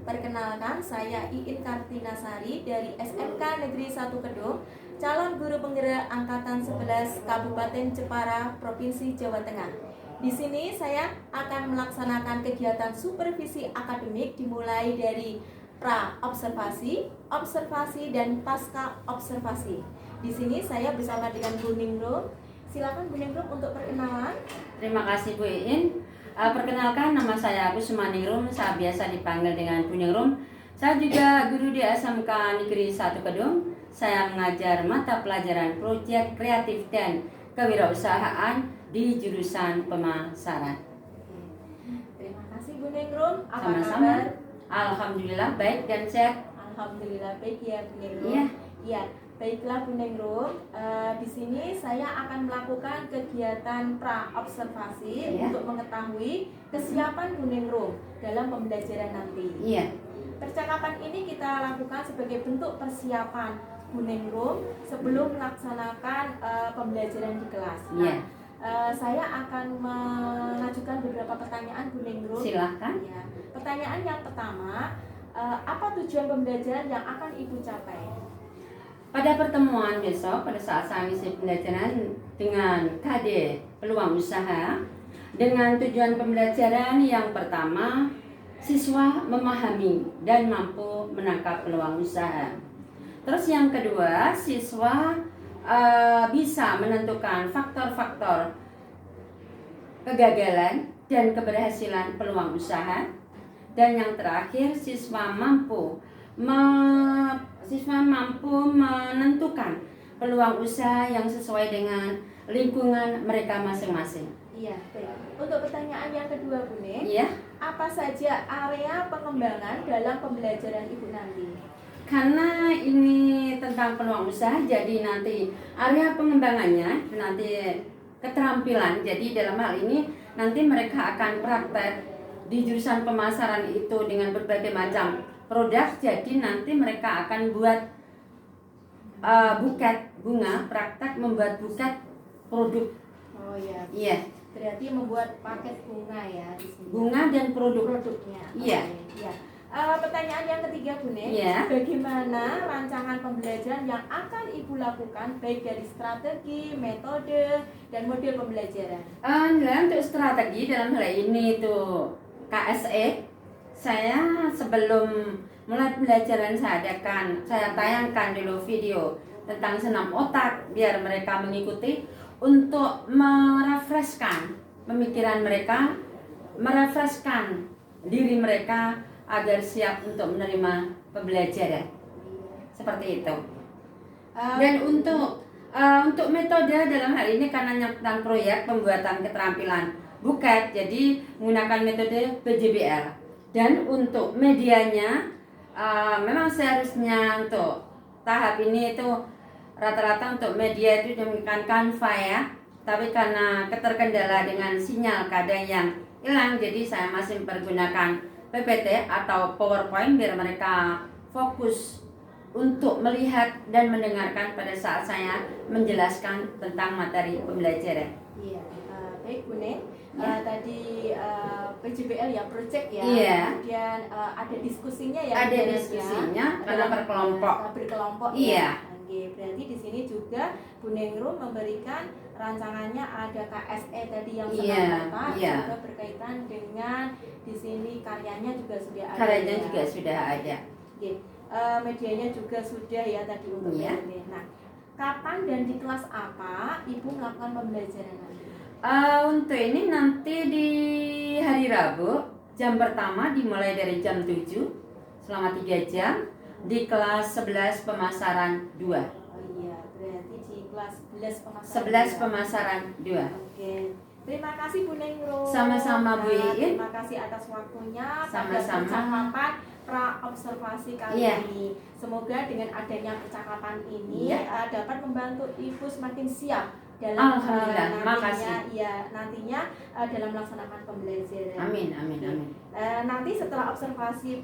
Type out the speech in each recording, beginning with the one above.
Perkenalkan, saya Iin Kartinasari dari SMK Negeri 1 Kedung, calon guru penggerak angkatan 11 Kabupaten Jepara, Provinsi Jawa Tengah. Di sini saya akan melaksanakan kegiatan supervisi akademik dimulai dari pra-observasi, observasi, dan pasca observasi. Di sini saya bersama dengan Bu Ningrum. Silakan Bu Ningrum untuk perkenalan. Terima kasih Bu Iin. Perkenalkan, nama saya Kusuma Ningrum, saya biasa dipanggil dengan Bu Ningrum. Saya juga guru di SMK Negeri 1 Kedung. Saya mengajar mata pelajaran proyek kreatif dan kewirausahaan di jurusan pemasaran. Terima kasih Bu Ningrum. Apa Sama-sama. kabar? Alhamdulillah baik dan sehat. Alhamdulillah baik ya Bu Ningrum. Iya. Iya. Baiklah Bu Ningrum, di sini saya akan melakukan kegiatan pra-observasi untuk mengetahui kesiapan Bu Ningrum dalam pembelajaran nanti. Iya. Percakapan ini kita lakukan sebagai bentuk persiapan Bu Ningrum sebelum melaksanakan pembelajaran di kelas. Iya. Saya akan mengajukan beberapa pertanyaan Bu Ningrum. Silahkan. Ya. Pertanyaan yang pertama, apa tujuan pembelajaran yang akan Ibu capai? Pada pertemuan besok, pada saat saya mengisi pembelajaran dengan KD peluang usaha, dengan tujuan pembelajaran yang pertama, siswa memahami dan mampu menangkap peluang usaha. Terus yang kedua, siswa bisa menentukan faktor-faktor kegagalan dan keberhasilan peluang usaha. Dan yang terakhir, siswa mampu menentukan peluang usaha yang sesuai dengan lingkungan mereka masing-masing. Iya, baik. Untuk pertanyaan yang kedua Bu Ning, Iya. apa saja area pengembangan dalam pembelajaran Ibu nanti? Karena ini tentang peluang usaha, jadi nanti area pengembangannya nanti keterampilan. Jadi dalam hal ini nanti mereka akan praktek di jurusan pemasaran itu dengan berbagai macam produk. Jadi nanti mereka akan buat buket bunga, praktek membuat buket produk. Oh iya. Iya. Berarti membuat paket bunga ya di sini. Bunga dan Produknya. Iya. Iya. Pertanyaan yang ketiga Bu Ning, Iya. bagaimana rancangan pembelajaran yang akan Ibu lakukan baik dari strategi, metode, dan model pembelajaran? Untuk strategi dalam hal ini tuh KSE, saya sebelum mulai pembelajaran saya tayangkan dulu video tentang senam otak biar mereka mengikuti untuk merefreshkan pemikiran mereka, merefreshkan diri mereka agar siap untuk menerima pembelajaran. Seperti itu. Dan untuk metode dalam hal ini karena tentang proyek pembuatan keterampilan buket, jadi menggunakan metode PJBL. Dan untuk medianya memang seharusnya untuk tahap ini itu rata-rata untuk media itu menggunakan Canva ya. Tapi karena keterkendala dengan sinyal kadang yang hilang, jadi saya masih mempergunakan PPT atau PowerPoint biar mereka fokus untuk melihat dan mendengarkan pada saat saya menjelaskan tentang materi pembelajaran. Iya, baik Bu Ning. Ya. Tadi PJBL ya, project ya. Iya. Kemudian ada diskusinya ya. Ada diskusinya karena berkelompok. Berkelompok. Iya. Ya. Oke, berarti di sini juga Bu Ningrum memberikan rancangannya ada KSE tadi yang senam otak, juga berkaitan dengan di sini karyanya juga sudah ada. Karyanya ya. juga sudah ada. Oke. Medianya juga sudah ya tadi untuk ini. Nah, kapan dan di kelas apa Ibu melakukan pembelajaran nanti? Untuk ini nanti di hari Rabu, jam pertama dimulai dari jam 7 selama 3 jam di kelas 11 pemasaran 2. Oh iya, berarti di kelas 11 pemasaran. 11 pemasaran 2. Oke. Terima kasih Bu Ningrum. Sama-sama Bu Iin. Terima kasih atas waktunya pada Sama-sama. percakapan pra-observasi kali ini. Semoga dengan adanya percakapan ini dapat membantu Ibu semakin siap dalam Alhamdulillah, nantinya dalam melaksanakan pembelajaran. Amin, amin, amin. Nanti setelah observasi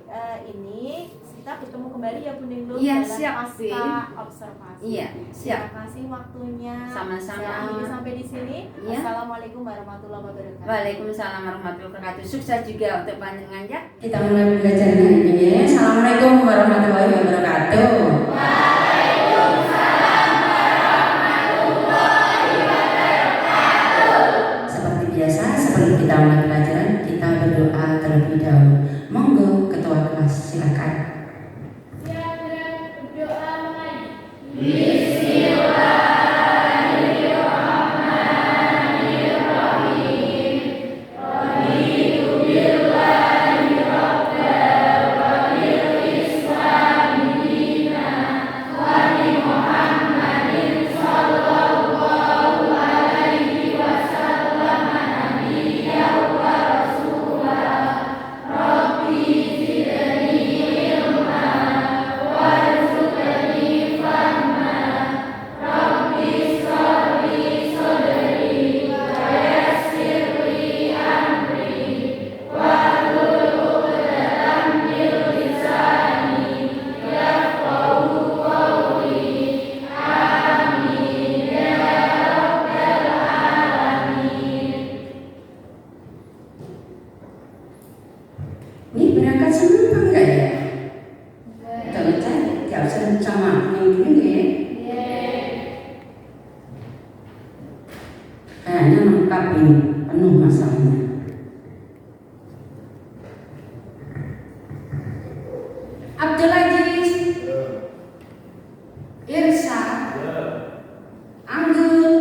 ini kita bertemu kembali ya Bu Ningrum Iya, dalam siap, pasca observasi. Iya, siap. Terima kasih waktunya. Sama-sama. Saya akhiri sampai di sini. Iya. Assalamualaikum warahmatullahi wabarakatuh. Waalaikumsalam warahmatullahi wabarakatuh. Sukses juga untuk panjenengan ya. Kita mulai belajar hari ini ya. Assalamualaikum warahmatullahi wabarakatuh. Seperti biasa, sebelum kita mulai pelajaran, kita berdoa terlebih dahulu. Monggo ketua kelas silakan. Ini berangkat semua apa enggak ya? Kalau saya tiap sama yang ini ya. Kayaknya lengkap ini, penuh masalahnya. Abdul Aziz, Irsa, Anggun,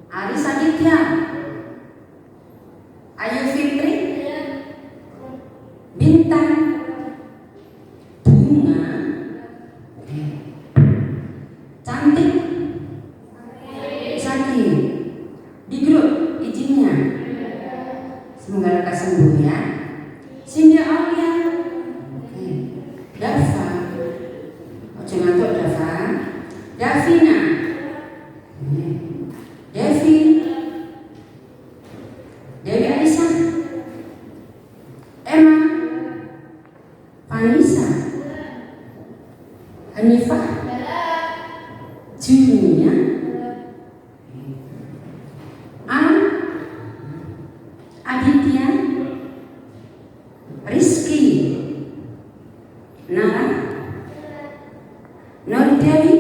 Aris Aditya, Ayu Fitri, Bintang, Bunga, Cantik, Saki, di grup izinnya. Semoga lekas sembuh ya. Cindy Aulia, Dava, ojo ngantuk Dava, Davina, Devi, Dewi Alisa, Emma, Vanessa, Hanifah, Junia, An, Aditya, Rizky, Nara, Nur Dewi,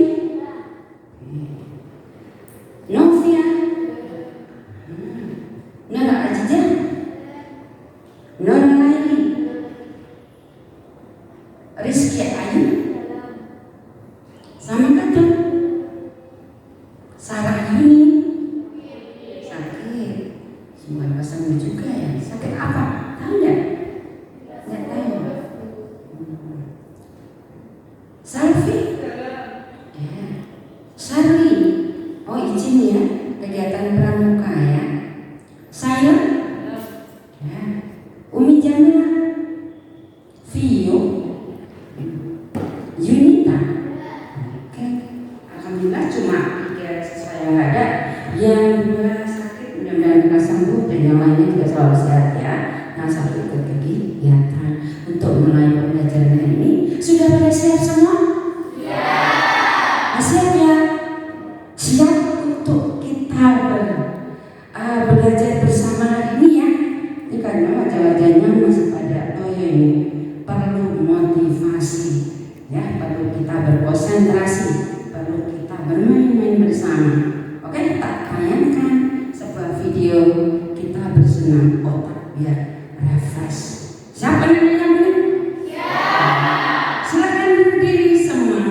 Novia, Nara Ajijah, Nur Laili, Rizky Ayu, sama Kadung, Sarah Yuni, sakit, semua pasangan juga ya, sakit apa? Tahu nggak? Nggak tahu. Salvi, ya. Sarli, oh izin ya, kegiatan pramuka ya. Saya, ya. Umi Jamila, Vio, Yunita. Oke, alhamdulillah cuma 3 siswa yang ada, yang 2 sakit mudah-mudahan lekas sembuh dan yang lainnya juga selalu sehat ya. Nah, satu ikut kegiatan untuk mulai pembelajaran hari ini. Sudah pada siap semua? Siap ya? Siap untuk kita belajar bersama hari ini ya. Ini karena wajah-wajahnya masih pada loyo ini, perlu motivasi ya, perlu kita berkonsentrasi, perlu kita bermain-main bersama. Oke, tak tayangkan sebuah video kita bersenam otak biar refresh. Siapa yang boleh? Silakan berdiri semua.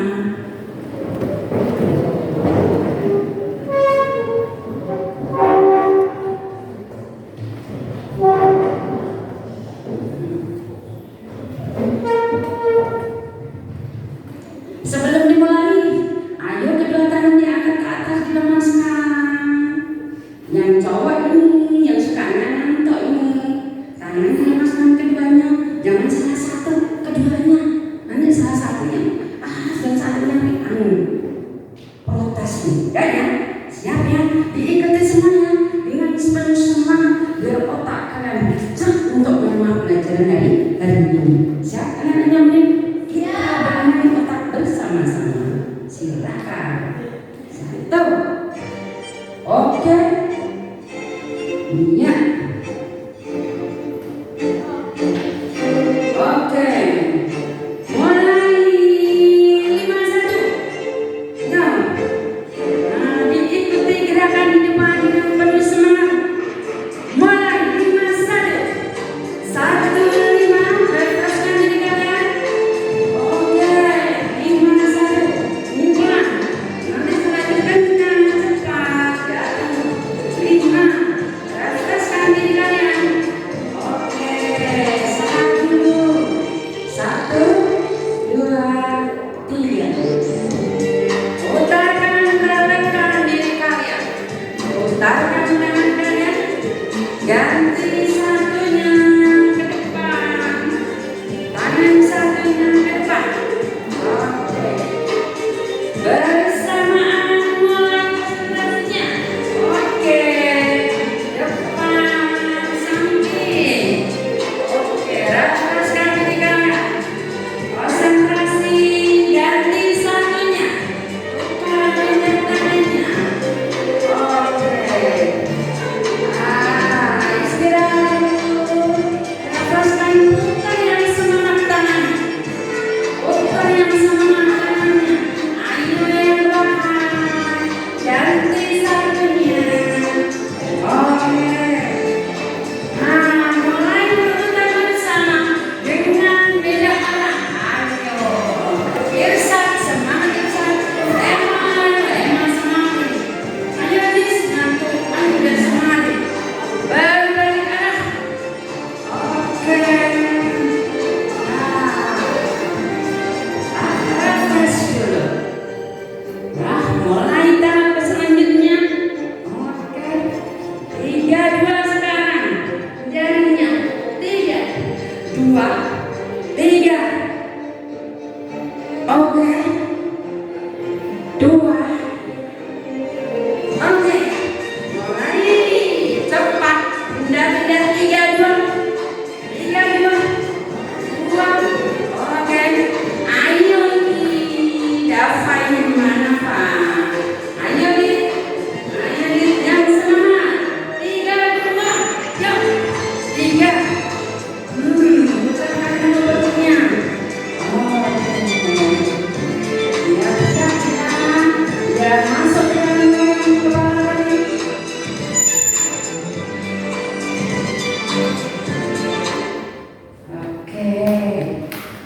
Sebelum dimulai, ayo kedua tangan diangkat ke atas, dilemaskan. Yang cowok ini, yang suka ngantuk ini,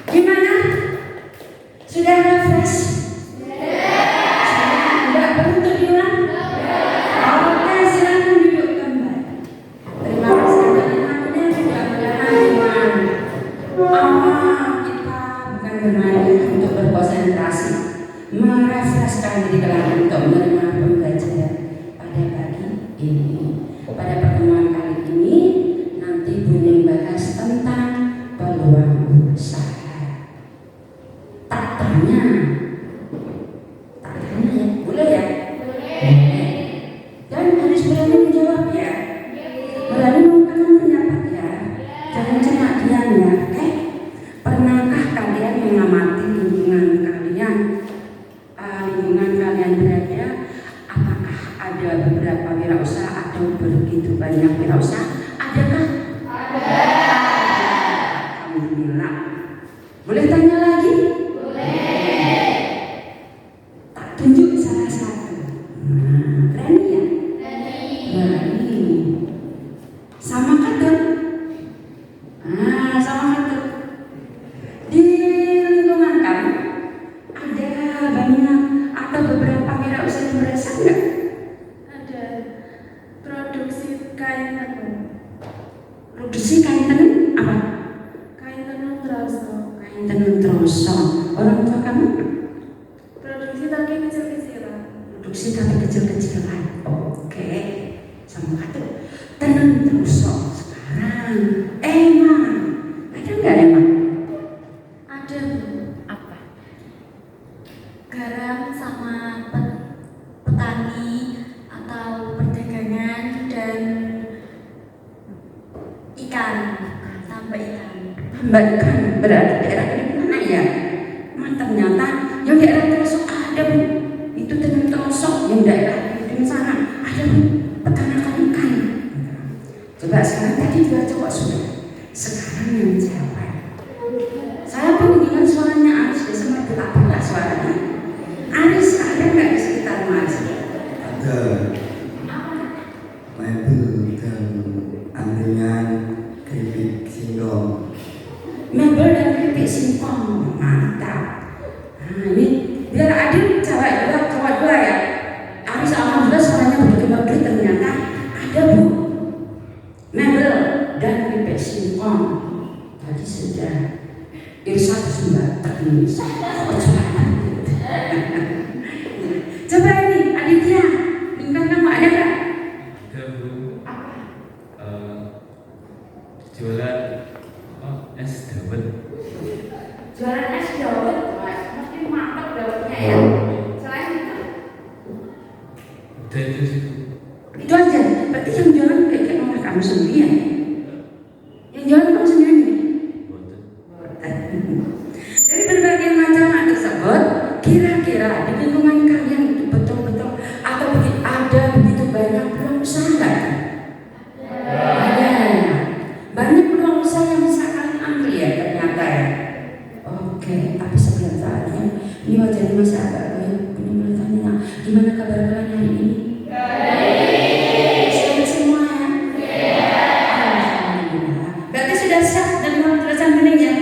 Gimana? Sudah refresh? Sudah perlu untuk diulang? Oke, silakan duduk kembali. Terima kasih anak-anaknya. Mudah-mudahan dengan kita bukan bermain untuk berkonsentrasi, merefreshkan diri kalian untuk menerima pembelajaran pada pagi ini. Pada pertemuan kali ini nanti Buning bahas tentang peluang usaha. Tak tanya ya, boleh ya? Boleh. Dan harus berani menjawab ya. Berani mengungkapkan pendapat ya. Jangan cuma diam ya, oke? Pernahkah kalian mengamati lingkungan kalian? Lingkungan kalian berada, apakah ada beberapa wirausaha atau begitu banyak wirausaha? Adakah? Ada. Alhamdulillah. Boleh tanya lagi? Boleh. Tak tunjuk salah satu. Berani ya? Berani. Sama kata? Sama kata. Di lingkungan kamu ada banyak atau beberapa wirausaha yang merasa enggak? Ada produksi kain tenun. Produksi kain tenun apa? Kain tenun troso. Kain tenun troso. Orang tua kamu? Produksi tapi kecil-kecilan. Produksi tapi kecil-kecilan. Oke. Sama kata. Tenun troso sekarang. Emang ada nggak emang? Ada Bu. Apa? Garam sama petani atau perdagangan dan ikan. Tambah ikan. Mbak kan berada di daerah ini mana ya? Ternyata yang daerah Trosok ada Bu. Itu tenun Trosok yang daerah di sana ada Bu. Peternakan ikan. Coba sekarang tadi dua cowok sudah. Sekarang yang cewek. Saya pun dengar suaranya Aris biasa mergetak-getak suaranya. Aris ada nggak di sekitar Mas? Ada mebel dan angkringan keripik singkong. Mebel dan keripik singkong. Mantap. Nah ini biar adil cewek dua, cowok dua ya. Aris alhamdulillah suaranya begitu bagus ternyata ada Bu. Mebel dan keripik singkong. Tadi sudah Irsa sudah tertulis. Coba ini Aditya, lingkungan kamu ada nggak? Ada Bu. Jualan es dawet. Jualan es dawet, mesti mantap dawetnya ya. Selain itu, Udah itu sih Bu. itu aja. Berarti yang jualan kayak rumah kamu sendiri ya? Yang jualan kamu sendiri? Boten. Dari berbagai macam hal tersebut, kira-kira di lingkungan kalian itu betul-betul atau ada begitu banyak peluang usaha nggak? Ada. Banyak peluang usaha yang bisa kalian ambil ya ternyata ya. Oke, tapi sebelum saatnya ini wajahnya masih agak goyang. Ini boleh tanya, gimana kabar kalian hari ini? Sehat semua ya? Alhamdulillah. Berarti sudah siap dan mau tulisan beningnya?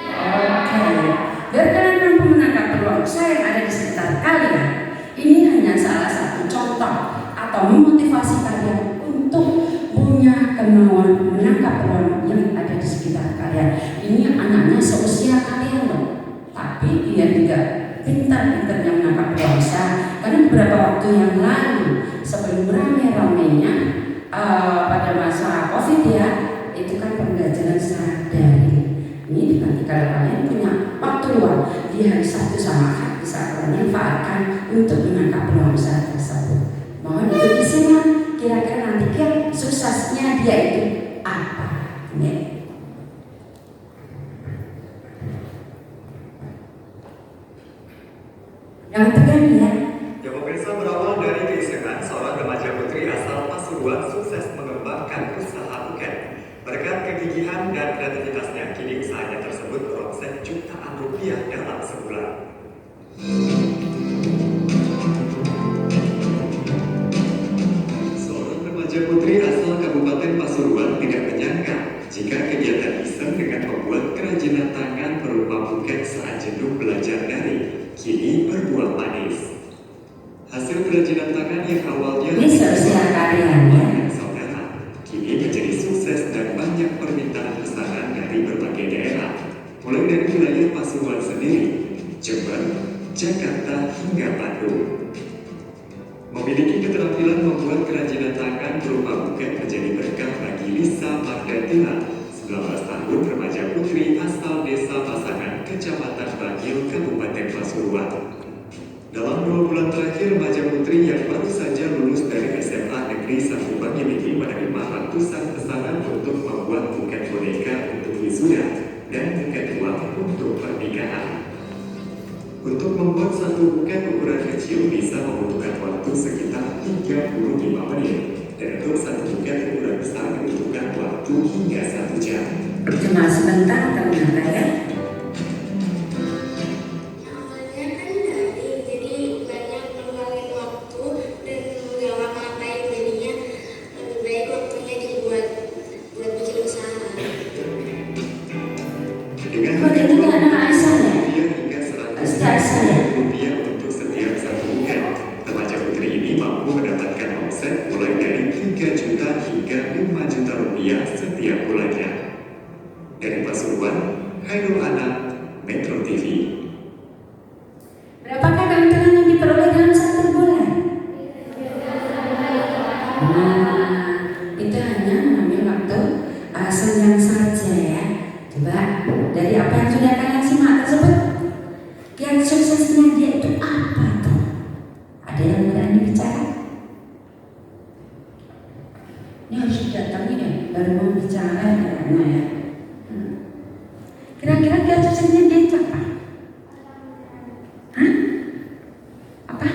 Oke. Biar kalian mampu menangkap peluang usaha yang ada di sekitar kalian. Ini hanya salah satu contoh atau memotivasi kalian untuk punya kemauan menangkap peluang yang ada di sekitar kalian. Ini anaknya seusia kalian loh, tapi dia juga pintar-pintarnya menangkap peluang usaha. Karena beberapa waktu yang lalu sebelum rame-ramenya pada masa COVID ya, itu kan pembelajaran secara daring. Ini nanti kalau kalian punya waktu luang di hari Sabtu sama Ahad bisa kalian manfaatkan untuk menangkap peluang usaha tersebut. Mohon untuk disimak kira-kira nanti suksesnya dia itu apa? Ya. Jangan tegang ya. Ya pemirsa, berawal dari keisengan seorang remaja putri asal Pasuruan sukses mengembangkan usaha UKM. Berkat kegigihan dan kreativitasnya, kini usahanya tersebut beromset jutaan rupiah dalam sebulan. Seorang remaja putri asal Kabupaten Pasuruan tidak menyangka jika kegiatan iseng dengan membuat kerajinan tangan tangan berupa buket saat jenuh belajar daring kini berbuah manis. Hasil kerajinan tangan yang awalnya Ini sosial karyanya. saudara kini menjadi sukses dan banyak permintaan pesanan dari berbagai daerah, mulai dari wilayah Pasuruan sendiri, Jember, Jakarta hingga Bandung. Memiliki keterampilan membuat kerajinan tangan berupa buket menjadi berkah bagi Lisa Margantila, 19 tahun remaja putri asal Desa Pasangan, Kecamatan Bangil, Kabupaten Pasuruan. Dalam 2 bulan terakhir, remaja putri yang baru saja lulus dari SMA Negeri 1 Bangil ini menerima ratusan pesanan untuk membuat buket boneka untuk wisuda dan buket uang untuk pernikahan. Untuk membuat satu buket ukuran kecil bisa membutuhkan waktu sekitar 35 menit, dan untuk satu buket ukuran besar membutuhkan waktu hingga 1 jam. Cuma sebentar ternyata ya. Awalnya kan daring, jadi banyak meluangin waktu dan nggak ngapa-ngapain, jadinya lebih baik waktunya dibuat buat bikin usaha. Dengan Oh, jadi nggak ada asal ya? hingga Setiap saya. rupiah untuk setiap satu buket, remaja putri ini mampu mendapatkan omset mulai dari 3 juta hingga 5 juta rupiah setiap bulannya. Dari Pasuruan, Hairul Anam, Metro TV. Berapakah keuntungan yang diperoleh dalam 1 bulan? Nah, itu hanya mengambil waktu senang saja ya. Coba dari apa yang sudah kalian simak tersebut, yang suksesnya dia itu apa tuh? Ada yang berani bicara? Ini harus didatangi ya, baru mau bicara ya. Kira-kira dia suksesnya dia itu apa? Hah? Apa?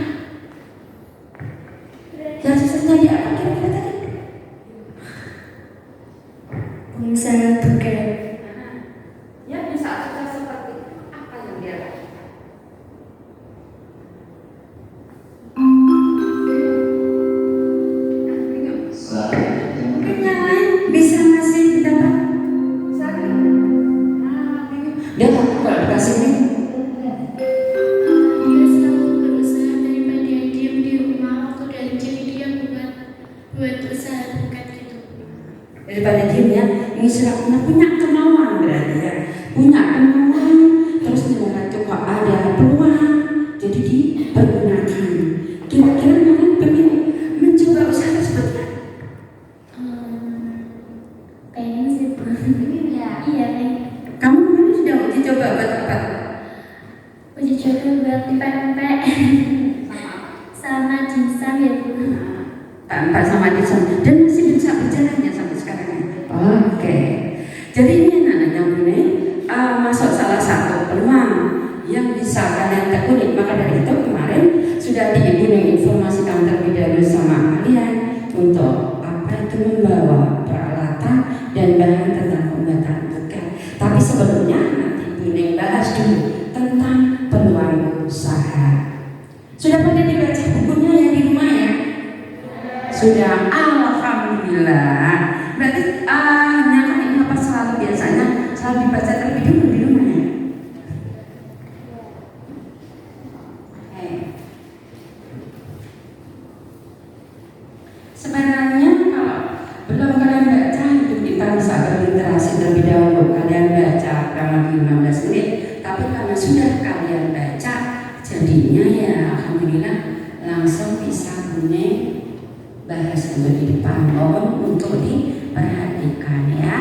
Yang suksesnya dia apa kira-kira tadi? Pengusaha buket. Ya bisa sukses seperti apa yang dia lakukan? Mungkin yang lain bisa ngasih pendapat? Dia kalau dikasih ini Dia selalu berusaha daripada dia diam di rumah waktu dari jadi dia buat usaha buket gitu. daripada diem ya, ini sudah punya kemauan berarti ya, punya kemauan terus ternyata kok ada peluang jadi dipergunakan. Kira-kira kalian pengen mencoba usaha tersebut ya? Pengen sih ya, iya pengen. Kamu kemarin sudah uji coba buat apa? Uji coba buat pempek sama dimsum ya Bu. Tanpa sama desain dan masih bisa berjalan ya sampai sekarang ya. Oke. Jadi ini anak-anak ini masuk salah satu peluang yang bisa kalian tekuni. Maka dari itu kemarin sudah Ibu informasikan terlebih dahulu sama kalian untuk apa itu membawa peralatan dan bahan tentang pembuatan buket. Tapi sebelumnya nanti Ibu bahas dulu tentang peluang usaha. Sudah pernah dibaca bukunya ya di rumah ya? Sudah, alhamdulillah. Berarti nyata ini apa selalu biasanya selalu dibaca terlebih dulu di rumah ya? Sebenarnya kalau belum kalian baca itu kita bisa berliterasi terlebih dahulu. Kalian baca kurang lebih 15 menit. Tapi karena sudah kalian baca, jadinya ya alhamdulillah langsung bisa bunyi bahas untuk di depan. Mohon untuk diperhatikan ya.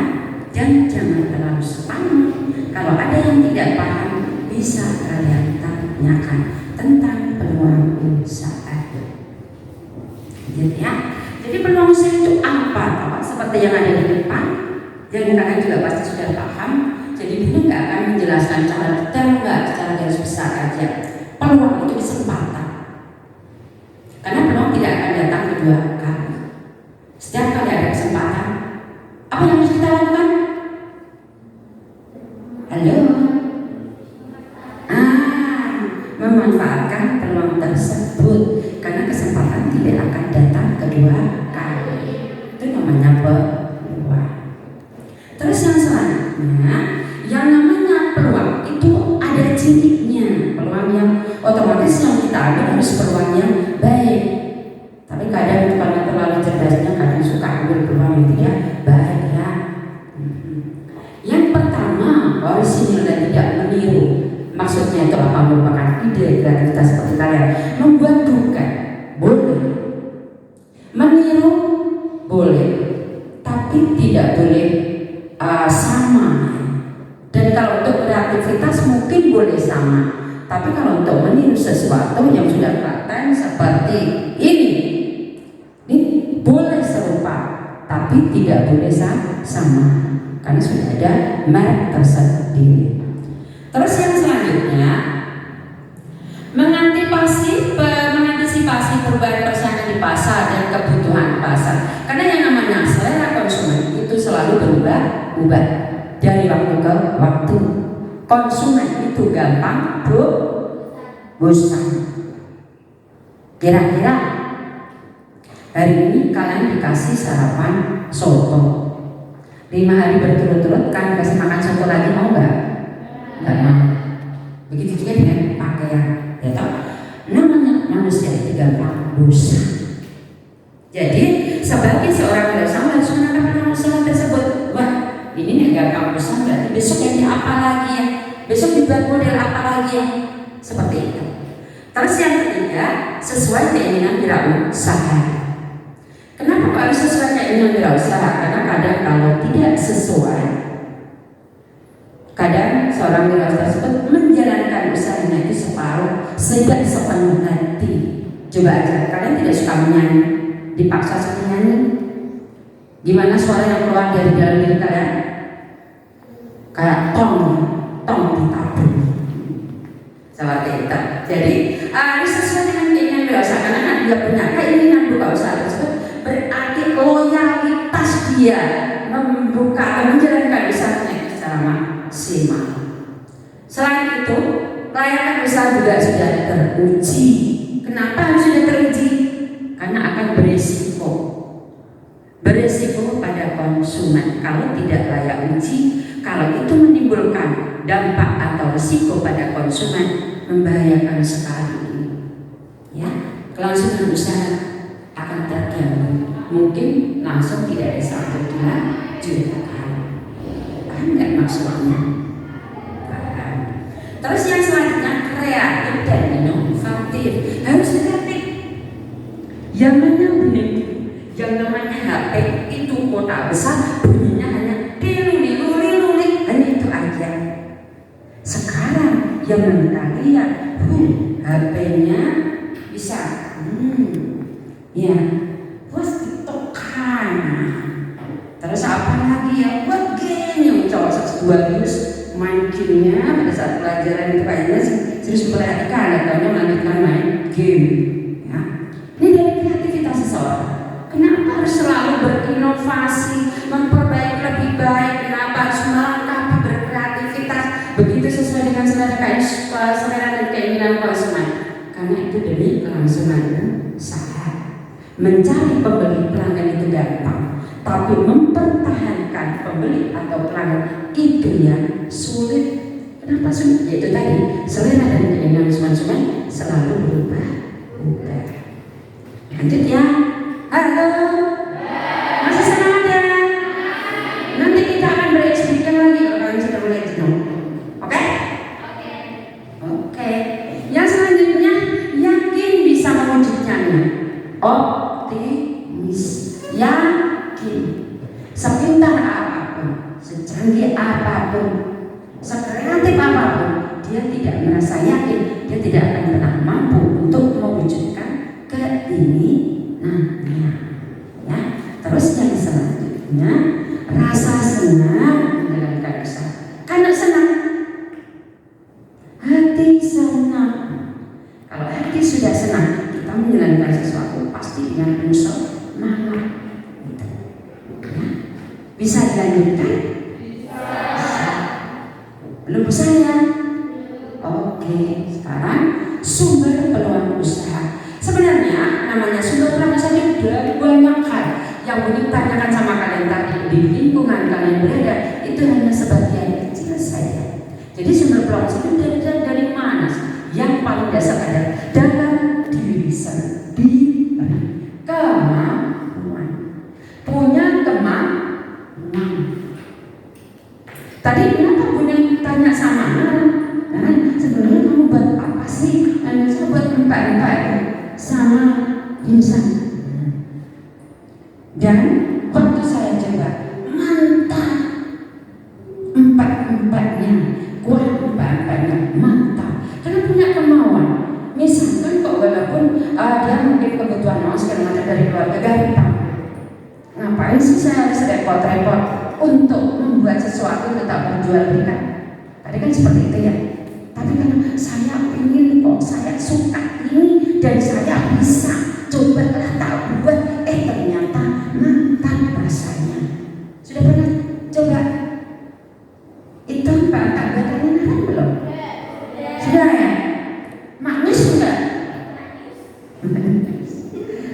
Dan jangan terlalu semangat. Kalau ada yang tidak paham bisa kalian tanyakan tentang peluang usaha. Gitu ya. Jadi peluang usaha itu apa? Seperti yang ada di depan, yang kalian juga pasti sudah paham. Jadi ini nggak akan menjelaskan cara detail, nggak secara garis besar aja. Peluang itu kesempatan. Karena peluang tidak akan datang kedua kali. Setiap kali ada kesempatan, apa yang harus kita lakukan? Halo? Memanfaatkan peluang tersebut. Karena kesempatan tidak akan datang kedua kali. Itu namanya peluang. Terus yang selanjutnya, yang namanya peluang ambil harus peluang yang baik. Tapi kadang karena terlalu cerdasnya kadang suka ambil peluang yang tidak baik ya. Yang pertama, orisinil dan tidak meniru. Maksudnya itu apa? Merupakan ide kreativitas seperti kalian. Membuat bukan boleh, meniru boleh, tapi tidak boleh sama. Dan kalau untuk kreativitas mungkin boleh sama, tapi kalau untuk meniru sesuatu yang sudah paten seperti ini boleh serupa, tapi tidak boleh sama, karena sudah ada merek tersendiri. Terus yang selanjutnya, mengantisipasi perubahan persaingan di pasar dan kebutuhan pasar. Karena yang namanya selera konsumen itu selalu berubah-ubah dari waktu ke waktu. Konsumen itu gampang bosan. Kira-kira hari ini kalian dikasih sarapan soto 5 hari berturut-turut, kan kasih makan soto lagi, mau nggak? Nggak mau. Begitu juga dengan pakaian, ya toh? Namanya manusia itu gampang bosan. Jadi sebagai seorang wirausaha harus menangkap usaha tersebut. Wah, ini nih gampang bosan, berarti besok yang apa lagi ya? Besok dibuat model apa lagi ya? Seperti itu. Terus yang ketiga, sesuai keinginan wirausaha. Kenapa kok harus sesuai keinginan wirausaha? Karena kadang kalau tidak sesuai, kadang seorang wirausaha tersebut menjalankan usahanya itu separuh, sehingga sepenuh hati. Coba aja, kalian tidak suka menyanyi, dipaksa suka nyanyi, gimana suara yang keluar dari dalam diri kalian? Kayak tong ditabung. Seperti itu. Jadi harus sesuai dengan keinginan wirausaha, karena dia punya keinginan buka usaha tersebut, berarti loyalitas dia membuka atau menjalankan usahanya secara maksimal. Selain itu, kelayakan usaha juga sudah teruji. Kenapa harus sudah teruji? Karena akan beresiko pada konsumen kalau tidak layak uji. Kalau itu menimbulkan dampak atau risiko pada konsumen, membahayakan sekali. Ya, kelangsungan usaha akan terganggu. Mungkin langsung tidak ada 1-2 juta kali. Paham nggak maksudnya? Paham. Terus yang selanjutnya, kreatif dan inovatif. Harus kreatif. Yang namanya HP itu kota besar, bunyinya hanya lili, hanya itu aja. Sekarang yang kalian HP-nya bisa ya buat TikTok-an. Terus apa lagi ya, buat game yang cowok seksualius main game-nya pada saat pelajaran itu kayaknya serius memperhatikan atau melanjutkan main game ya. Ini dari kreativitas seseorang. Kenapa harus selalu berinovasi, memperbaiki lebih baik? Kenapa harus melengkapi berkreativitas? Begitu sesuai dengan selera dan keinginan konsumen. Karena itu demi kelangsungan usaha. Mencari pembeli pelanggan itu gampang, tapi mempertahankan pembeli atau pelanggan itu yang sulit. Kenapa sulit? Yaitu tadi selera dan keinginan konsumen selalu berubah-ubah. Lanjut ya. Halo, masih senang ada? Nanti kita akan berekspresi lagi kalau kalian sudah mulai jenuh. Oke? Oke. Yang selanjutnya, yakin bisa mewujudkannya. Optimis, yakin. Sepintar apapun, secanggih apapun, sekreatif apapun, dia tidak merasa yakin, dia tidak akan pernah mampu untuk mewujudkan keinginannya. Ya. Terus yang selanjutnya, rasa senang menjalankan usaha. Karena senang, hati senang. Kalau hati sudah senang, kita menjalankan sesuatu pasti dengan penuh semangat. Ya. Bisa dilanjutkan? Bisa. Belum saya? Oke, sekarang sumber peluang usaha. Sebenarnya namanya sumber peluang usaha itu dari banyak hal. Yang ditanyakan sama kalian tadi di lingkungan kalian berada itu hanya sebagian kecil saja. Jadi sumber peluang usaha itu dari mana? yang paling dasar adalah dalam diri sendiri kemampuan. Punya kemampuan. Tadi kenapa Bunda tanya sama Nah, sebenarnya kamu buat apa sih? Dan saya buat empat sama insan. Dan waktu saya coba mantap empat-empatnya, kuat empat-empatnya, mantap. Karena punya kemauan. Misalkan kok walaupun dia mungkin kebutuhan segala macam dari keluarga gampang. Ngapain sih saya harus repot-repot untuk membuat sesuatu tetap berjual belikan? Tadi kan seperti itu ya. Tapi kan saya ingin kok, saya suka ini dan saya bisa. Cobalah tak buat, ternyata mantap rasanya. Sudah pernah coba? Itu tak buatannya nahan belum? Sudah ya? Manis enggak?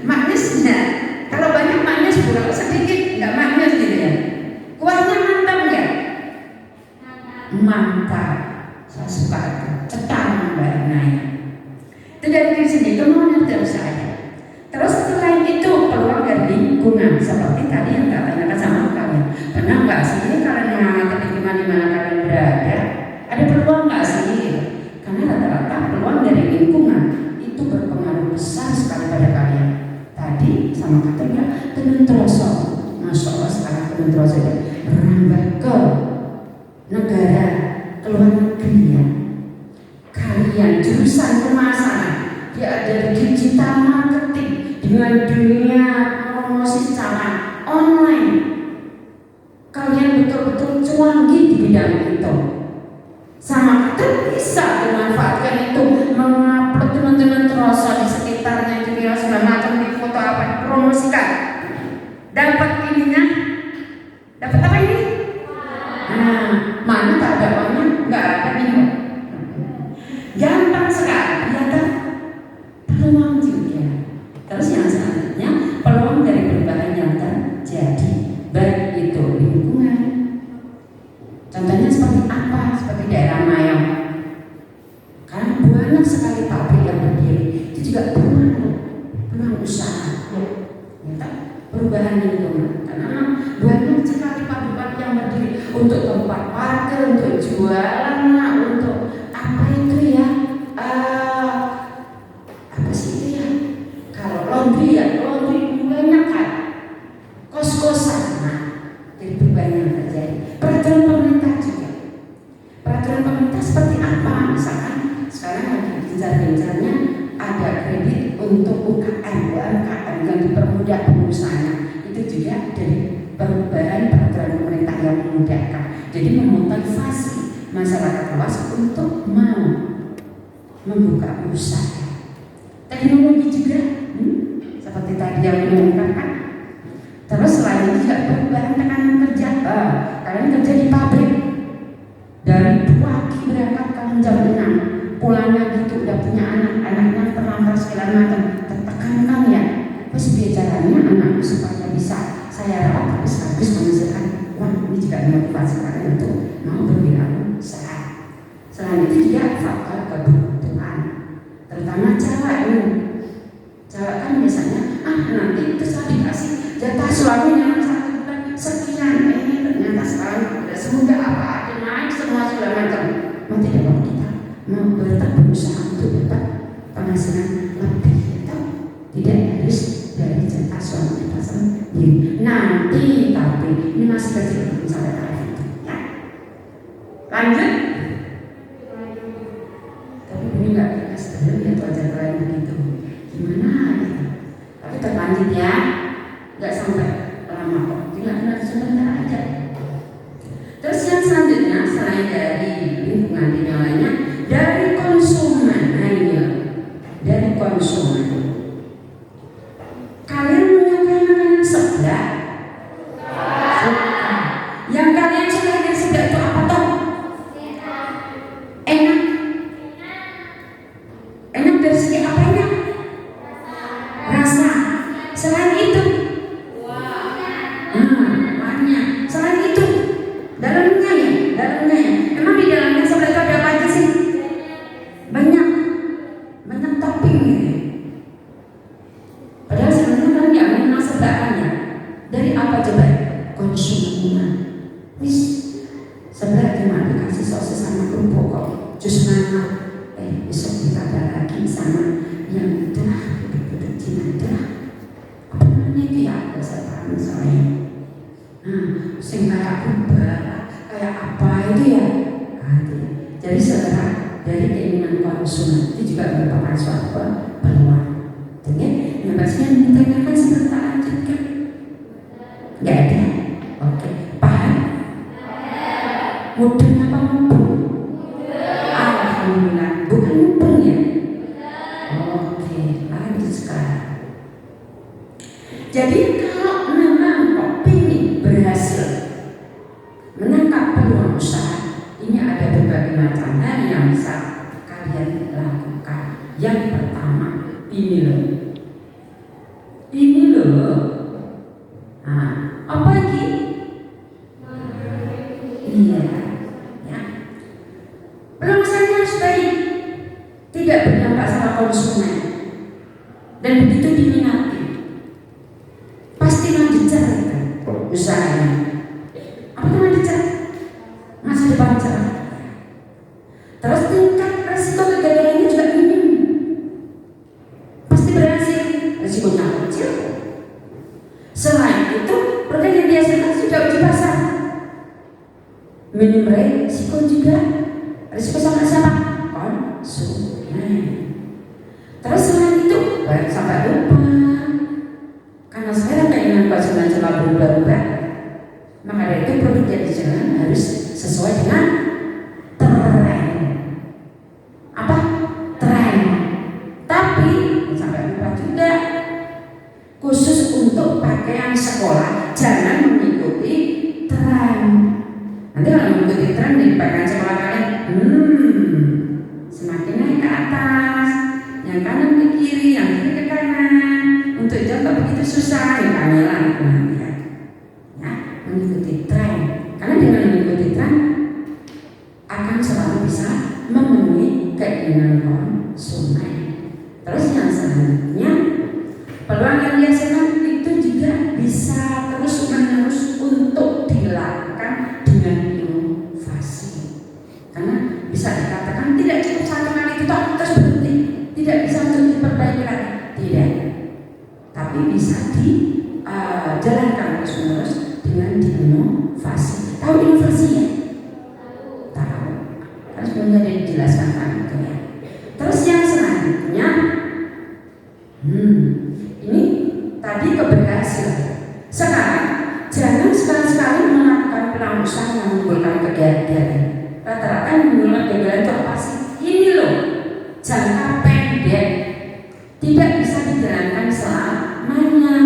Manis enggak? Kalau banyak manis, kurang sedikit enggak manis gitu ya. Kuahnya mantap enggak? Mantap. Saya suka itu. Cetar Mbak Naya. Itu dari sini kemauan terus saya. Terus selain itu peluang dari lingkungan seperti tadi yang tak tanyakan sama kalian. Pernah nggak sih kalian mengatakan di mana kalian berada? Ada peluang nggak sih? Karena rata-rata peluang dari lingkungan itu berpengaruh besar sekali pada kalian. Tadi sama katanya tenun troso, masya Allah sekarang tenun troso itu merambah ke negara, ke luar negeri ya. Kalian jurusan pemasaran, dia ada di digital marketing dengan dunia promosi secara online. Kalian betul-betul cuangi di bidang itu. Sama kita bisa memanfaatkan itu, mengupload teman-teman terasa di sekitarnya itu ya segala macam di foto apa promosikan. Dapat ininya, dapat apa ini? Nah, mana tak ada uangnya? Nggak ada nih. Gampang sekali, ya kan? Peluang juga. Terus yang selanjutnya peluang dari perubahan yang terjadi, baik itu lingkungan. Contohnya seperti apa? Seperti daerah Mayang. Karena banyak sekali pabrik yang berdiri, itu juga peluang usaha. Ya kan? Perubahan lingkungan. Karena banyak sekali pabrik yang berdiri untuk tempat parkir, untuk jualan, untuk apa itu ya? Apa sih itu ya? Kalau laundry ya, laundry banyak kan? Kos-kosan. Nah, jadi perubahan yang terjadi. Peraturan pemerintah juga. Peraturan pemerintah seperti apa? Misalkan sekarang lagi gencar-gencarnya ada kredit untuk UMKM yang dipermudah pengusahanya. Itu juga dari perubahan peraturan pemerintah yang memudahkan. Jadi memotivasi masyarakat luas untuk mau membuka usaha. Teknologi juga, seperti tadi yang diungkapkan. Terus selain itu juga perubahan tekanan kerja. Kalian kerja di pabrik dari pagi berangkat kalian jam 6, pulangnya gitu udah punya anaknya terlantar segala macam, tertekankan ya. Terus bicaranya anakku supaya bisa saya rawat tapi sekaligus menghasilkan uang. Ini juga motivasi kalian untuk mau berwirausaha. Selain itu juga faktor kebutuhan, terutama cewek nih. Cewek kan biasanya nanti itu saya dikasih jatah suaminya 1 bulan sekian. Ternyata sekarang udah semudah apa ada naik semua segala macam. Mau tidak mau kita mau tetap berusaha untuk dapat penghasilan lebih atau tidak harus dari jatah suami kita sendiri. Nanti tapi ini masih kecil belum sampai taraf itu ya. Lanjut. Tapi ini nggak dikasih dulu ya tuh aja kalian begitu. Gimana gitu. Tapi terlanjut ya. Nggak sampai lama kok. Tinggal sebentar aja. Terus yang selanjutnya selain dari lingkungan yang lainnya dari konsumen. Nah ini ya. Dari konsumen. Kalian menyukai makanan sebelah? Suka. Yang kalian suka dari sebelah itu apa toh? Enak. Enak dari segi apanya? Rasa. Selain itu, semangat. Besok ditambah lagi sama yang itulah duduk-duduk Cina apa namanya itu ya, saya paham soalnya. Sing kayak ubah, kayak apa itu ya. Jadi setelah dari keinginan konsumen itu juga merupakan suatu peluang. Yang pastinya ditanyakan sebentar lanjutkan. Nggak ada? Oke, paham? Mudah apa mumpung? Alhamdulillah, bukan mumpung ya? Oke, lanjut sekarang. Jadi kalau memang kok ingin berhasil menangkap peluang usaha, ini ada berbagai macam hal yang bisa kalian lakukan. Yang pertama, ini loh. Apa lagi? Iya, ya. Pelaksanaan harus baik, tidak berdampak sama konsumen, dan begitu diminati, pastilah dijalankan usahanya. Apa namanya dijalankan? Masa depan cerah. Terus tingkat resiko kegagalannya juga minim. Pasti berhasil, resikonya kecil. Selain itu, produk yang dihasilkan sudah uji pasar. Minim resiko juga. Resiko sama siapa? Konsumen. Terus selain itu, baik sampai lupa. Karena sekarang keinginan konsumen selalu berubah-ubah. Maka dari itu produk yang dijalankan harus sesuai dengan tren. Apa? Tren. Tapi sampai lupa juga, khusus untuk pakaian sekolah jangan mengikuti tren. Nanti kalau mengikuti tren di pakaian sekolah kalian, semakin naik ke atas, yang kanan ke kiri, yang kiri ke kanan. Untuk jatuh begitu susah, ya kamilah nanti ya. Mengikuti tren, karena dengan mengikuti tren akan selalu bisa memenuhi keinginan konsumen. Terus yang selanjutnya, peluang yang dihasilkan itu juga bisa terus-menerus untuk dilakukan dengan inovasi. Karena bisa dikatakan tidak cukup satu kali itu terus berhenti, tidak bisa untuk diperbaiki lagi, tidak. Tapi bisa dijalankan terus-menerus dengan inovasi. Tahu inovasi ya? Tahu. Kan sebelumnya dijelaskan kan itu ya. Terus yang selanjutnya, ini tadi keberhasilan. Sekarang jangan sekali-sekali melakukan peluang usaha yang menimbulkan kegagalan. Rata-rata yang menimbulkan kegagalan itu apa sih? Ini loh, jangka pendek, tidak bisa dijalankan selamanya.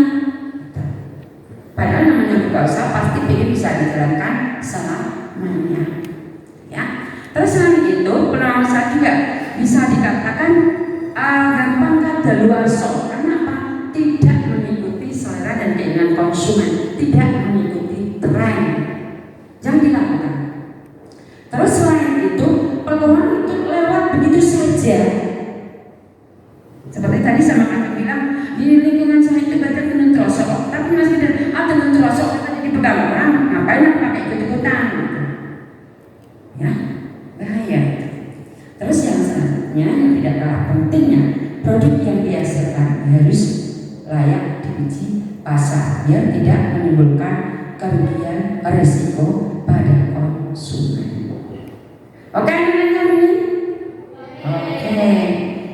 Padahal namanya buka usaha pasti ingin bisa dijalankan selamanya, ya. Terus selain itu, peluang usaha juga bisa dikatakan gampang kadaluarsa. Karena apa? Tidak mengikuti selera dan keinginan konsumen, tidak mengikuti tren. Jangan dilakukan. Terus selain itu, peluang itu lewat begitu saja. Seperti tadi sama kakak bilang, di lingkungan saya itu baca tenun terosok, tapi masih ada tenun terosok kita jadi pegang orang, ngapain aku pakai ikut-ikutan? Ya, bahaya. Terus yang selanjutnya yang tidak kalah pentingnya, produk yang dihasilkan harus layak diuji pasar biar tidak menimbulkan kerugian risiko pada konsumen. Oke, teman-teman ini? Oke.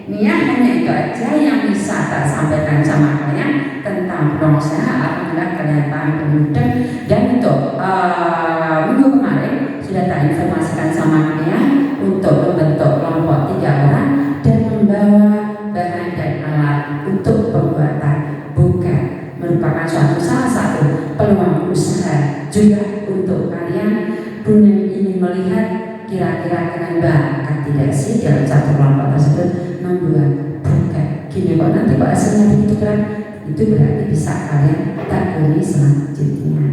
Nia hanya itu aja yang bisa tak sampaikan sama kalian tentang peluang usaha. Alhamdulillah kalian paham dan mudah. Dan untuk minggu kemarin sudah tak informasikan sama kalian untuk membentuk kelompok 3 orang dan membawa bahan dan alat untuk pembuatan bukan merupakan salah satu peluang usaha juga untuk kalian punya ingin melihat kira-kira kalian bakat tidak sih dalam satu kelompok tersebut membuat bukan gini kok nanti kok hasilnya begitu keren, itu berarti bisa kalian tekuni selanjutnya.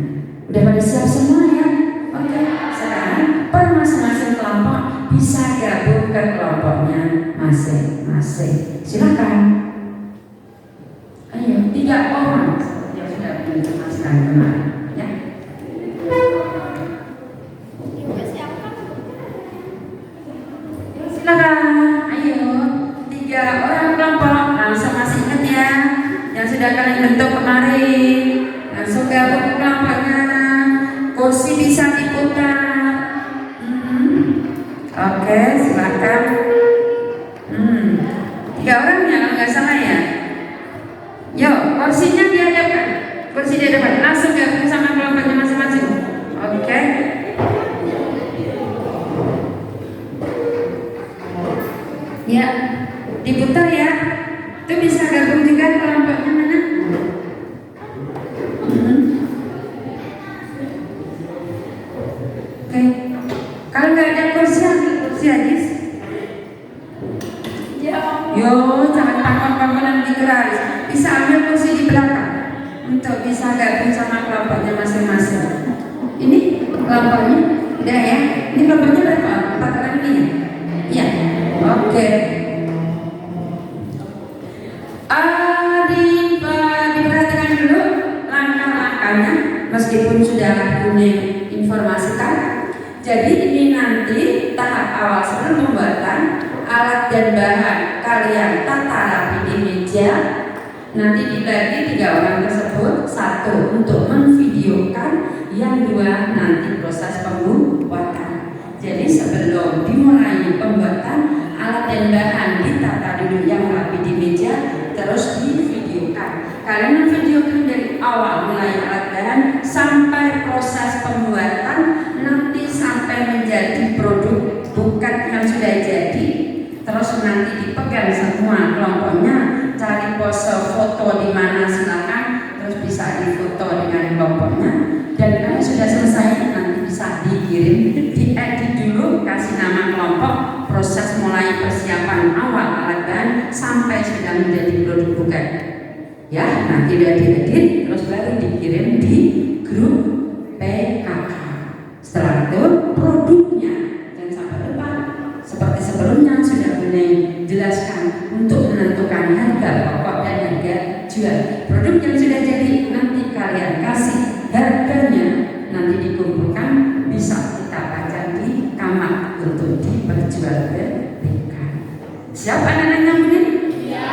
Udah pada siap semua ya? Oke, sekarang per masing-masing kelompok bisa gabung ke kelompoknya masing-masing. Silakan. Ayo, 3 orang yang sudah diinformasikan kemarin ya. Silakan, ayo. 3 orang kelompok langsung masih ingat ya. Yang sudah kalian bentuk kemarin. Langsung gabung kelompoknya. Kursi bisa diputar. Oke, silakan. 3 orang ya kalau nggak salah ya. Yuk, kursinya dihadapkan. Kursi di depan. Langsung gabung sama kelompoknya masing-masing. Oke. Ya, diputar ya. Itu bisa gabung juga kelompoknya mana? Oke. Kalau nggak ada kursi, ambil kursi aja. Yo, jangan pangkon-pangkonan di keras. Bisa ambil kursi di belakang untuk bisa gabung sama kelompoknya masing-masing. Ini kelompoknya udah ya. Ini kelompoknya berapa? 4 orang ini ya? Iya. Oke. Diperhatikan dulu langkah-langkahnya meskipun sudah kuning informasikan. Jadi ini nanti tahap awal sebelum pembuatan alat dan bahan kalian tata rapi di meja. Nanti dibagi 3 orang tersebut, 1 untuk memvideokan, yang 2 nanti proses pembuatan. Jadi sebelum dimulai pembuatan alat dan bahan ditata dulu yang rapi di meja, terus divideokan. Kalian memvideokan dari awal mulai alat bahan sampai proses pembuatan, nanti sampai menjadi produk bukan yang sudah jadi. Terus nanti dipegang semua kelompoknya, cari pose foto di mana silakan, terus bisa difoto dengan kelompoknya. Dan kalau sudah selesai nanti bisa dikirim, diedit dulu, kasih nama kelompok, proses mulai persiapan awal alat bahan sampai sudah menjadi produk bukan. Ya, nanti udah diedit, terus baru dikirim di grup PKK. Setelah itu produknya dan sampai lupa seperti sebelumnya sudah jelaskan untuk menentukan harga pokok dan harga jual. Produk yang sudah jadi nanti kalian kasih harganya, nanti dikumpulkan bisa kita pajang di kamar untuk diperjualbelikan. Siapa anak-anaknya mungkin? Iya.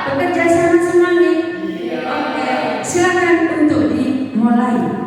Bekerja sama semua nih? Iya. Oke, silakan untuk dimulai.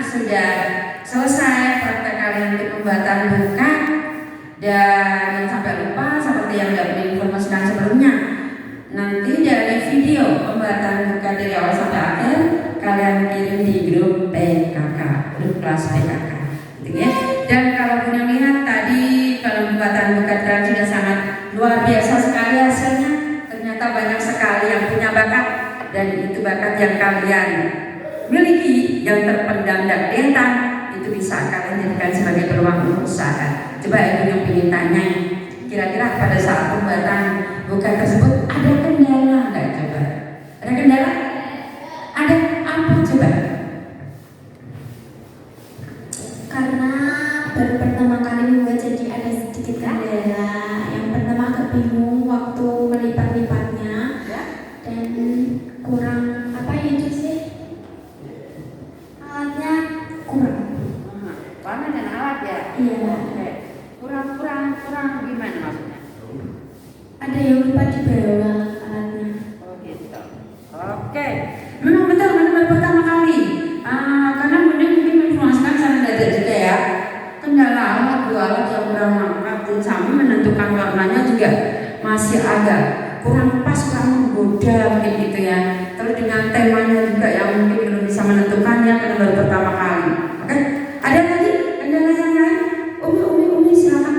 sudah selesai praktek kalian untuk pembuatan buka. Dan sampai lupa seperti yang sudah diinformasikan sebelumnya, nanti dari video pembuatan buka dari awal sampai akhir kalian kirim di grup PKK, grup kelas PKK, gitu ya. Dan kalau punya lihat tadi kalau pembuatan buka sudah sangat luar biasa sekali hasilnya. Ternyata banyak sekali yang punya bakat, dan itu bakat yang kalian miliki yang terpendam dan kelihatan, itu bisa kalian jadikan sebagai peluang usaha. Coba ibu yang ingin tanya, kira-kira pada saat pembuatan buka tersebut ada kendala nggak? Coba ada kendala? Ada apa coba? Karena baru pertama kali membuat, jadi ada sedikit kendala. Yang pertama agak bingung waktu melipat-lipatnya, dan kurang apa ya itu sih, alatnya kurang. Warna dan alat ya? Iya. Kurang gimana maksudnya? Ada yang lupa di bawah alatnya. Oh gitu. Oke, memang betul benar pertama kali. Karena mungkin menginformasikan cara belajar juga ya. Kendala alat, dua alat yang kurang lengkap dan sama menentukan warnanya juga masih agak kurang pas, kurang menggoda mungkin gitu ya. Terus dengan temanya juga yang mungkin belum bisa menentukannya karena baru pertama kali. Oke, ada lagi kendala yang lain? Umi silakan.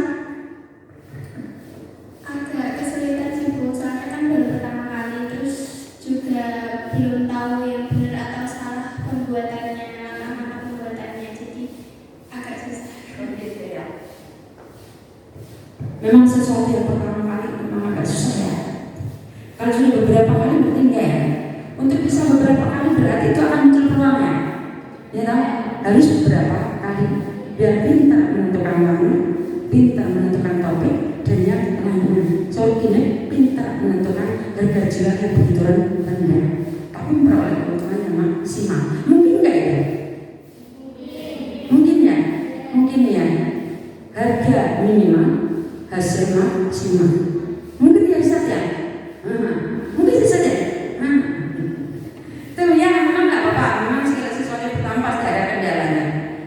Agak kesulitan sih Bu, soalnya kan baru pertama kali, terus juga belum tahu yang benar atau salah pembuatannya, mana pembuatannya, jadi agak susah. Gitu ya. Memang sesuatu yang pertama kali memang agak susah ya. Kalau sudah beberapa kali berarti enggak ya. Untuk bisa beberapa kali berarti itu akan muncul peluangnya. Ya tahu? Harus beberapa kali biar pintar menentukan warna, pintar menentukan topik, dan yang lainnya. Soal gini, pintar menentukan harga jual yang begitu rendah, tapi memperoleh keuntungan yang maksimal. Mungkin enggak ya? Mungkin ya. Harga minimal, hasil maksimal. Mungkin ya saja. Mungkin saja. Tuh ya, memang nggak apa-apa. Memang segala sesuatu yang pertama pasti ada kendalanya.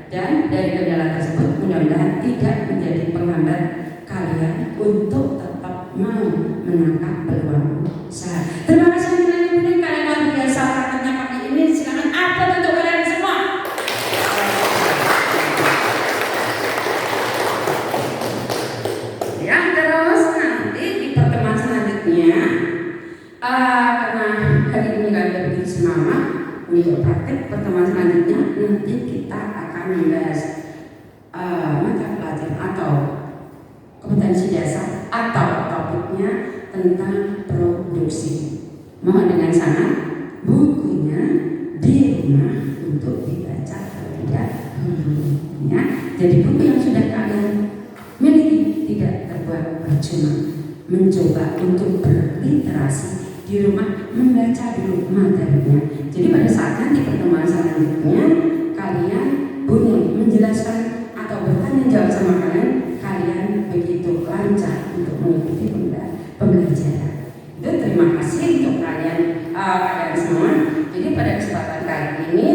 Dan dari kendala tersebut mudah-mudahan tidak menjadi penghambat kalian untuk tetap mau menangkap peluang usaha. Terima kasih kalian luar biasa prakteknya pagi ini. Silakan upload untuk kalian semua. Ya, terus nanti di pertemuan selanjutnya, karena hari ini nggak ada begitu semangat untuk praktek, pertemuan selanjutnya nanti kita akan membahas mata pelajaran atau kompetensi dasar atau topiknya tentang produksi. Mohon dengan sangat bukunya di rumah untuk dibaca terlebih dahulu ya. Jadi buku yang sudah kalian miliki tidak terbuat percuma. Mencoba untuk berliterasi di rumah, membaca dulu materinya. Jadi pada saat nanti pertemuan selanjutnya kalian boleh menjelaskan atau bertanya jawab sama kalian begitu lancar untuk mengikuti pembelajaran. Itu terima kasih untuk kalian semua. Jadi pada kesempatan kali ini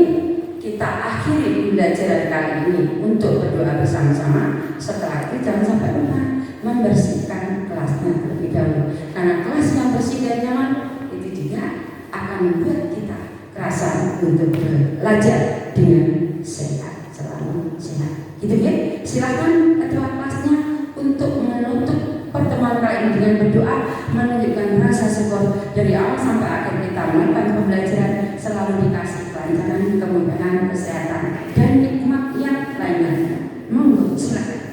kita akhiri pembelajaran kali ini untuk berdoa bersama-sama. Setelah itu jangan sampai lupa membersihkan kelasnya terlebih dahulu, karena kelas yang bersih dan nyaman itu juga akan membuat kita kerasa untuk belajar dengan sehat, selalu sehat. Gitu ya. Silakan ketua kelasnya untuk menutup pertemuan kali ini dengan berdoa, menunjukkan rasa syukur dari awal sampai akhir kita melakukan pembelajaran selalu dikasih kelancaran, kemudahan, kesehatan, dan nikmat yang lainnya. Monggo silakan.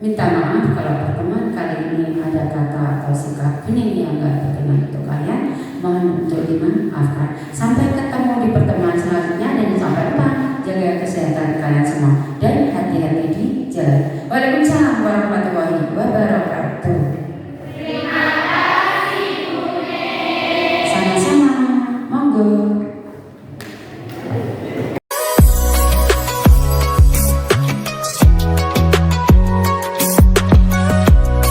Minta maaf kalau pertemuan kali ini ada kata atau sikap penyanyi yang gak berkenan untuk kalian. Mohon untuk dimaafkan. Sampai ketemu di pertemuan selanjutnya dan sampai lupa jaga kesehatan kalian semua dan hati-hati di jalan. Waalaikumsalam warahmatullahi wabarakatuh. Terima kasih Bu Nene. Sama-sama. Monggo.